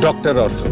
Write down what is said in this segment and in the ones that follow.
Doctor ortho,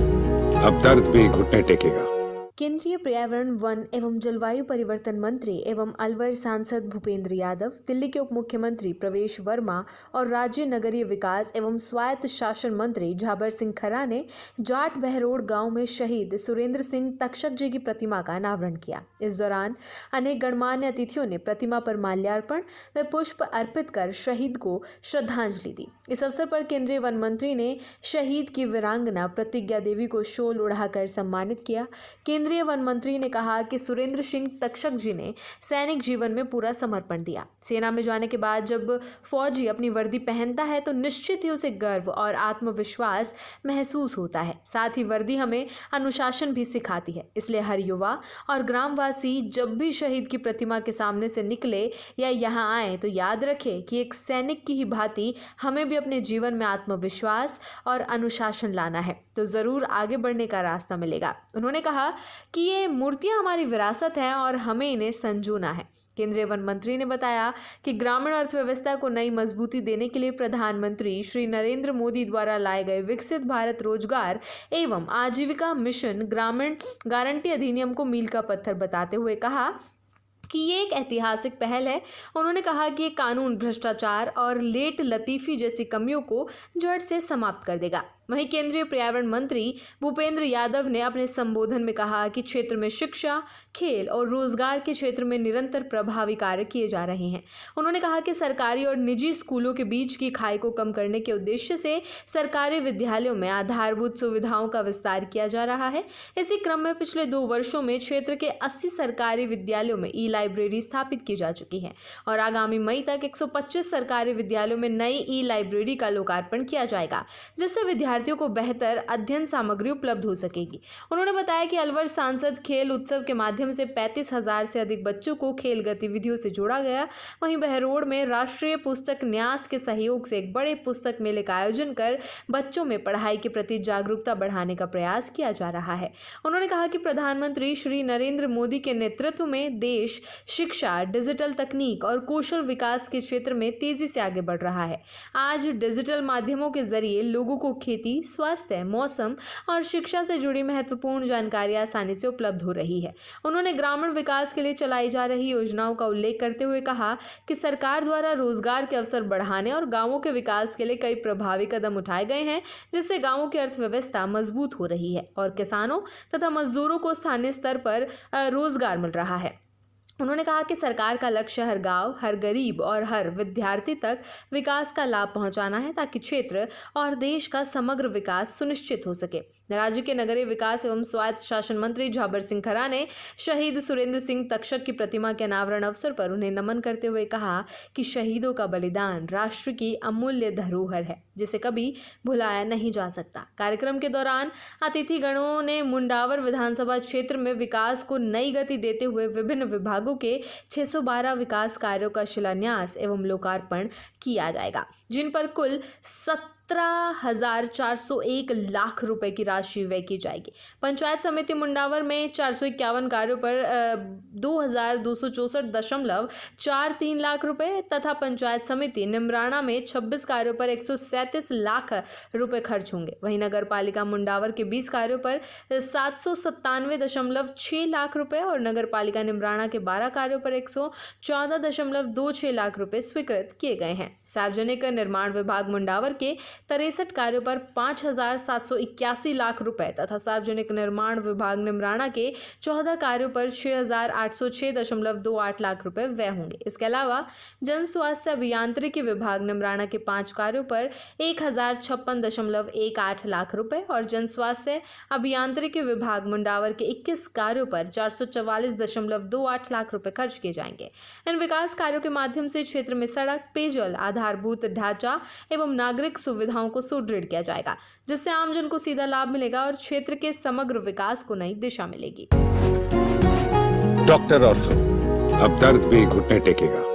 अब दर्द भी घुटने टेकेगा। केंद्रीय पर्यावरण, वन एवं जलवायु परिवर्तन मंत्री एवं अलवर सांसद भूपेंद्र यादव, दिल्ली के उप मुख्यमंत्री प्रवेश वर्मा और राज्य नगरीय विकास एवं स्वायत्त शासन मंत्री झाबर सिंह खरा ने जाट बहरोड गांव में शहीद सुरेंद्र सिंह तक्षक जी की प्रतिमा का अनावरण किया। इस दौरान अनेक गणमान्य अतिथियों ने प्रतिमा पर माल्यार्पण व पुष्प अर्पित कर शहीद को श्रद्धांजलि दी। इस अवसर पर केंद्रीय वन मंत्री ने शहीद की वीरांगना प्रतिज्ञा देवी को शॉल उड़ाकर सम्मानित किया। केंद्रीय वन मंत्री ने कहा कि सुरेंद्र सिंह तक्षक जी ने सैनिक जीवन में पूरा समर्पण दिया। सेना में जाने के बाद जब फौजी अपनी वर्दी पहनता है तो निश्चित ही उसे गर्व और आत्मविश्वास महसूस होता है। साथ ही वर्दी हमें अनुशासन भी सिखाती है। इसलिए हर युवा और ग्रामवासी जब भी शहीद की प्रतिमा के सामने से निकले या यहाँ आए तो याद रखे कि एक सैनिक की ही भांति हमें भी अपने जीवन में आत्मविश्वास और अनुशासन लाना है तो जरूर आगे बढ़ने का रास्ता मिलेगा। उन्होंने कहा कि ये मूर्तियां हमारी विरासत है और हमें इन्हें संजोना है। केंद्रीय वन मंत्री ने बताया कि ग्रामीण अर्थव्यवस्था को नई मजबूती देने के लिए प्रधानमंत्री श्री नरेंद्र मोदी द्वारा लाए गए विकसित भारत रोजगार एवं आजीविका मिशन ग्रामीण गारंटी अधिनियम को मील का पत्थर बताते हुए कहा कि ये एक ऐतिहासिक पहल है। उन्होंने कहा कि ये कानून भ्रष्टाचार और लेट लतीफी जैसी कमियों को जड़ से समाप्त कर देगा। वहीं केंद्रीय पर्यावरण मंत्री भूपेंद्र यादव ने अपने संबोधन में कहा कि क्षेत्र में शिक्षा, खेल और रोजगार के क्षेत्र में निरंतर प्रभावी कार्य किए जा रहे हैं। उन्होंने कहा कि सरकारी और निजी स्कूलों के बीच की खाई को कम करने के उद्देश्य से सरकारी विद्यालयों में आधारभूत सुविधाओं का विस्तार किया जा रहा है। इसी क्रम में पिछले 2 वर्षों में क्षेत्र के 80 सरकारी विद्यालयों में ई लाइब्रेरी स्थापित की जा चुकी है और आगामी मई तक 125 सरकारी विद्यालयों में नई ई लाइब्रेरी का लोकार्पण किया जाएगा, जिससे विद्यार्थियों को बेहतर अध्ययन सामग्री उपलब्ध हो सकेगी। उन्होंने बताया कि अलवर सांसद खेल उत्सव के माध्यम से 35,000 से अधिक बच्चों को खेल गतिविधियों से जोड़ा गया। वहीं बहरोड में राष्ट्रीय पुस्तक न्यास के सहयोग से एक बड़े पुस्तक मेले का आयोजन कर बच्चों में पढ़ाई के प्रति जागरूकता बढ़ाने का प्रयास किया जा रहा है। उन्होंने कहा कि प्रधानमंत्री श्री नरेंद्र मोदी के नेतृत्व में देश शिक्षा, डिजिटल तकनीक और कौशल विकास के क्षेत्र में तेजी से आगे बढ़ रहा है। आज डिजिटल माध्यमों के जरिए लोगों को खेती, स्वास्थ्य, मौसम और शिक्षा से जुड़ी महत्वपूर्ण जानकारी आसानी से उपलब्ध हो रही है। उन्होंने ग्रामीण विकास के लिए चलाई जा रही योजनाओं का उल्लेख करते हुए कहा कि सरकार द्वारा रोजगार के अवसर बढ़ाने और गांवों के विकास के लिए कई प्रभावी कदम उठाए गए हैं, जिससे गांवों की अर्थव्यवस्था मजबूत हो रही है और किसानों तथा मजदूरों को स्थानीय स्तर पर रोजगार मिल रहा है। उन्होंने कहा कि सरकार का लक्ष्य हर गांव, हर गरीब और हर विद्यार्थी तक विकास का लाभ पहुंचाना है ताकि क्षेत्र और देश का समग्र विकास सुनिश्चित हो सके। राज्य के नगरीय विकास एवं स्वायत्त शासन मंत्री झाबर सिंह खरा ने शहीद सुरेंद्र सिंह तक्षक की प्रतिमा के अनावरण अवसर पर उन्हें नमन करते हुए कहा कि शहीदों का बलिदान राष्ट्र की अमूल्य धरोहर है, जिसे कभी भुलाया नहीं जा सकता। कार्यक्रम के दौरान अतिथिगणों ने मुंडावर विधानसभा क्षेत्र में विकास को नई गति देते हुए विभिन्न विभागों के 612 विकास कार्यों का शिलान्यास एवं लोकार्पण किया जाएगा, जिन पर कुल 17,401 लाख रुपए की राशि व्यय की जाएगी। पंचायत समिति मुंडावर में 451 कार्यों पर 2,264.43 लाख रुपए तथा पंचायत समिति निमराना में 26 कार्यों पर 137 लाख रुपए खर्च होंगे। वहीं नगर पालिका मुंडावर के 20 कार्यों पर 797.6 लाख रुपए और नगर पालिका निमराना के 12 कार्यों पर 114.26 लाख रुपए स्वीकृत किए गए हैं। सार्वजनिक निर्माण विभाग मुंडावर के 63 कार्यों पर 5,781 लाख रुपए तथा सार्वजनिक निर्माण विभाग निमराना के 14 कार्यों पर 6,806.28 लाख रुपए व्यय होंगे। इसके अलावा जन स्वास्थ्य अभियांत्रिकी विभाग निमराना के 5 कार्यों पर 1,056.18 लाख रुपए और जन स्वास्थ्य अभियांत्रिकी विभाग मुंडावर के 21 कार्यों पर 444.28 लाख रुपए खर्च किए जाएंगे। इन विकास कार्यों के माध्यम से क्षेत्र में सड़क, पेयजल, आधारभूत ढांचा एवं नागरिक सुविधाओं को सुदृढ़ किया जाएगा, जिससे आमजन को सीधा लाभ मिलेगा और क्षेत्र के समग्र विकास को नई दिशा मिलेगी। डॉक्टर ऑर्थो, अब दर्द भी घुटने टेकेगा।